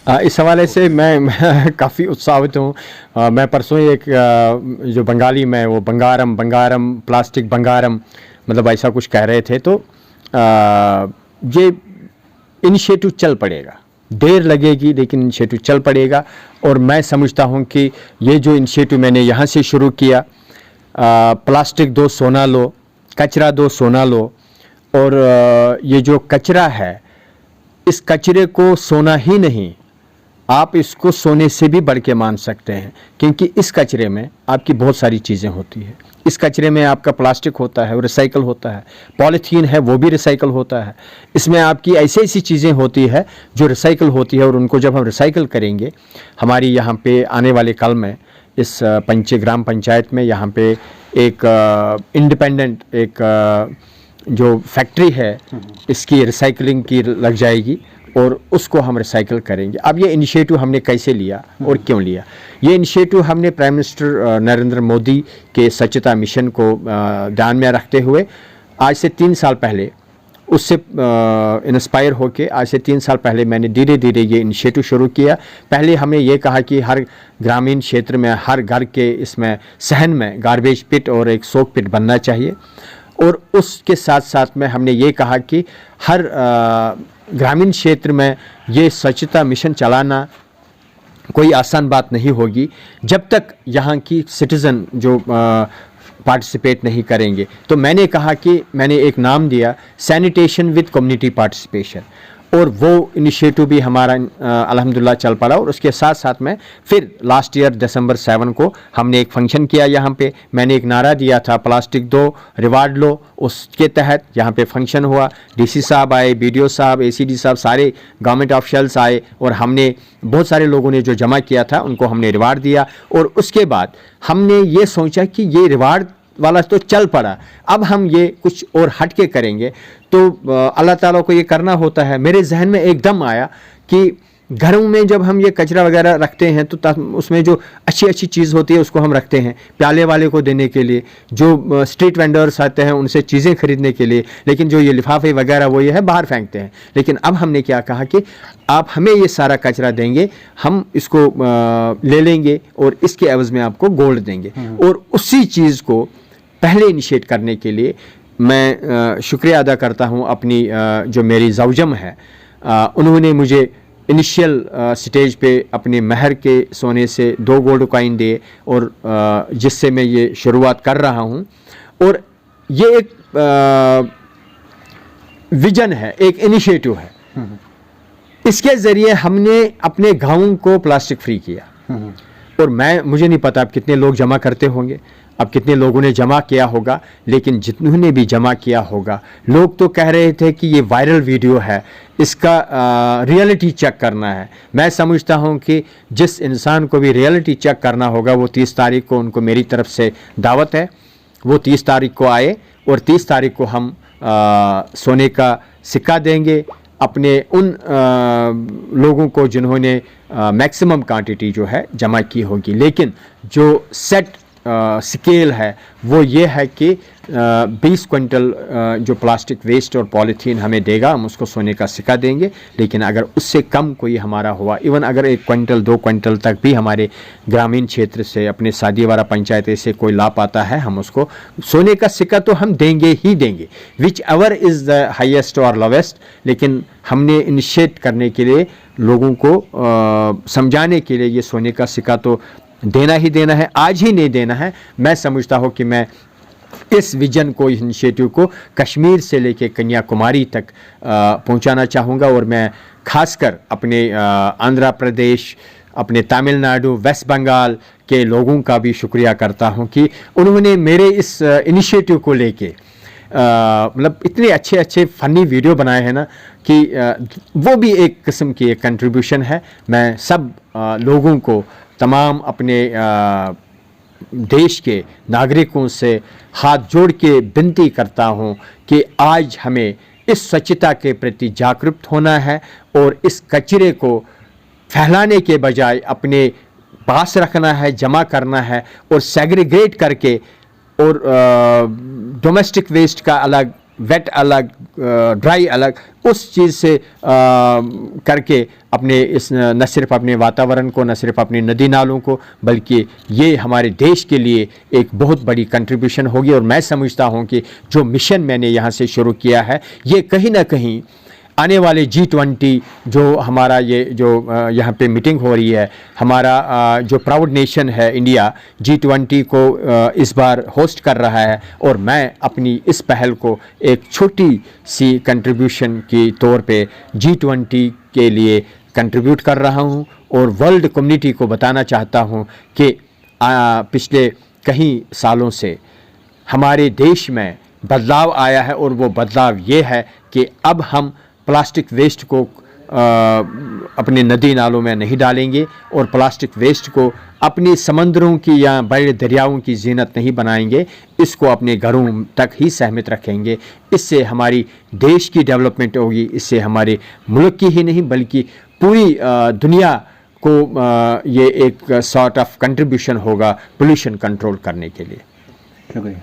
इस हवाले से मैं काफ़ी उत्साहित हूँ। मैं परसों ही एक जो बंगाली में वो बंगारम बंगारम प्लास्टिक बंगारम मतलब ऐसा कुछ कह रहे थे, तो ये इनिशिएटिव चल पड़ेगा, देर लगेगी लेकिन इनिशिएटिव चल पड़ेगा। और मैं समझता हूँ कि ये जो इनिशिएटिव मैंने यहाँ से शुरू किया, प्लास्टिक दो सोना लो, कचरा दो सोना लो, और ये जो कचरा है इस कचरे को सोना ही नहीं, आप इसको सोने से भी बढ़ के मान सकते हैं, क्योंकि इस कचरे में आपकी बहुत सारी चीज़ें होती हैं। इस कचरे में आपका प्लास्टिक होता है वो रिसाइकल होता है, पॉलीथीन है वो भी रिसाइकल होता है, इसमें आपकी ऐसी ऐसी चीज़ें होती है जो रिसाइकल होती है। और उनको जब हम रिसाइकल करेंगे, हमारी यहाँ पे आने वाले कल में इस ग्राम पंचायत में यहाँ पे एक इंडिपेंडेंट एक जो फैक्ट्री है इसकी रिसाइकलिंग की लग जाएगी और उसको हम रिसाइकल करेंगे। अब ये इनिशिएटिव हमने कैसे लिया और क्यों लिया? ये इनिशिएटिव हमने प्राइम मिनिस्टर नरेंद्र मोदी के स्वच्छता मिशन को ध्यान में रखते हुए आज से 3 साल पहले उससे इंस्पायर होके आज से 3 साल पहले मैंने धीरे धीरे ये इनिशिएटिव शुरू किया। पहले हमने ये कहा कि हर ग्रामीण क्षेत्र में हर घर के इसमें सहन में गार्बेज पिट और एक सोक पिट बनना चाहिए। और उसके साथ साथ में हमने ये कहा कि हर ग्रामीण क्षेत्र में ये स्वच्छता मिशन चलाना कोई आसान बात नहीं होगी जब तक यहाँ की सिटीज़न जो पार्टिसिपेट नहीं करेंगे। तो मैंने कहा कि मैंने एक नाम दिया सैनिटेशन विद कम्युनिटी पार्टिसिपेशन, और वो इनिशिएटिव भी हमारा अल्हम्दुलिल्लाह चल पड़ा। और उसके साथ साथ में फिर लास्ट ईयर दिसंबर 7 को हमने एक फंक्शन किया यहाँ पे। मैंने एक नारा दिया था प्लास्टिक दो रिवार्ड लो, उसके तहत यहाँ पे फंक्शन हुआ। डीसी साहब आए, बीडीओ साहब, एसीडी साहब, सारे गवर्नमेंट ऑफिशियल्स आए और हमने बहुत सारे लोगों ने जो जमा किया था उनको हमने रिवार्ड दिया। और उसके बाद हमने ये सोचा कि ये रिवार्ड वाला तो चल पड़ा, अब हम ये कुछ और हट के करेंगे। तो अल्लाह ताला को ये करना होता है। मेरे जहन में एकदम आया कि घरों में जब हम ये कचरा वगैरह रखते हैं तो उसमें जो अच्छी अच्छी चीज़ होती है उसको हम रखते हैं प्याले वाले को देने के लिए, जो स्ट्रीट वेंडर्स आते हैं उनसे चीज़ें खरीदने के लिए, लेकिन जो ये लिफाफे वगैरह वो ये है बाहर फेंकते हैं। लेकिन अब हमने क्या कहा कि आप हमें ये सारा कचरा देंगे, हम इसको ले लेंगे और इसके एवज़ में आपको गोल्ड देंगे। और उसी चीज़ को पहले इनिशिएट करने के लिए मैं शुक्रिया अदा करता हूँ अपनी जो मेरी ज़ौजम है, उन्होंने मुझे इनिशियल स्टेज पे अपने महर के सोने से 2 गोल्ड कॉइन दिए और जिससे मैं ये शुरुआत कर रहा हूँ। और ये एक विजन है, एक इनिशिएटिव है। इसके ज़रिए हमने अपने गाँव को प्लास्टिक फ्री किया। और मुझे नहीं पता अब कितने लोग जमा करते होंगे, अब कितने लोगों ने जमा किया होगा, लेकिन जिन्होंने भी जमा किया होगा, लोग तो कह रहे थे कि ये वायरल वीडियो है, इसका रियलिटी चेक करना है। मैं समझता हूँ कि जिस इंसान को भी रियलिटी चेक करना होगा वो 30 तारीख को उनको मेरी तरफ से दावत है, वो 30 तारीख को आए और 30 तारीख को हम सोने का सिक्का देंगे अपने उन लोगों को जिन्होंने मैक्सिमम क्वांटिटी जो है जमा की होगी। लेकिन जो सेट स्केल है वो ये है कि 20 क्विंटल जो प्लास्टिक वेस्ट और पॉलीथीन हमें देगा, हम उसको सोने का सिक्का देंगे। लेकिन अगर उससे कम कोई हमारा हुआ, इवन अगर 1 क्विंटल 2 क्विंटल तक भी हमारे ग्रामीण क्षेत्र से अपने सादियावाला पंचायत से कोई ला पाता है, हम उसको सोने का सिक्का तो हम देंगे ही देंगे, which ever is the highest और लोवेस्ट। लेकिन हमने इनिशिएट करने के लिए, लोगों को समझाने के लिए ये सोने का सिक्का तो देना ही देना है, आज ही नहीं देना है। मैं समझता हूँ कि मैं इस विजन को, इस इनिशिएटिव को कश्मीर से लेके कन्याकुमारी तक पहुँचाना चाहूँगा। और मैं खासकर अपने आंध्र प्रदेश, अपने तमिलनाडु, वेस्ट बंगाल के लोगों का भी शुक्रिया करता हूँ कि उन्होंने मेरे इस इनिशिएटिव को लेके मतलब इतने अच्छे अच्छे फ़नी वीडियो बनाए हैं ना कि वो भी एक किस्म की एक कंट्रीब्यूशन है। मैं सब लोगों को, तमाम अपने देश के नागरिकों से हाथ जोड़ के विनती करता हूं कि आज हमें इस स्वच्छता के प्रति जागरूक होना है और इस कचरे को फैलाने के बजाय अपने पास रखना है, जमा करना है और सेग्रीगेट करके, और डोमेस्टिक वेस्ट का अलग, वेट अलग, ड्राई अलग, उस चीज़ से करके अपने इस न सिर्फ अपने वातावरण को, न सिर्फ अपने नदी नालों को, बल्कि ये हमारे देश के लिए एक बहुत बड़ी कंट्रीब्यूशन होगी। और मैं समझता हूँ कि जो मिशन मैंने यहाँ से शुरू किया है, ये कहीं ना कहीं आने वाले G20 जो हमारा ये जो यहाँ पे मीटिंग हो रही है, हमारा जो प्राउड नेशन है इंडिया, G20 को इस बार होस्ट कर रहा है, और मैं अपनी इस पहल को एक छोटी सी कंट्रीब्यूशन के तौर पे G20 के लिए कंट्रीब्यूट कर रहा हूँ, और वर्ल्ड कम्युनिटी को बताना चाहता हूँ कि पिछले कई सालों से हमारे देश में बदलाव आया है, और वो बदलाव ये है कि अब हम प्लास्टिक वेस्ट को अपने नदी नालों में नहीं डालेंगे, और प्लास्टिक वेस्ट को अपनी समंदरों की या बड़े दरियाओं की जीनत नहीं बनाएंगे, इसको अपने घरों तक ही सीमित रखेंगे। इससे हमारी देश की डेवलपमेंट होगी, इससे हमारे मुल्क की ही नहीं बल्कि पूरी दुनिया को ये एक सॉर्ट ऑफ कंट्रीब्यूशन होगा पोल्यूशन कंट्रोल करने के लिए। शुक्रिया।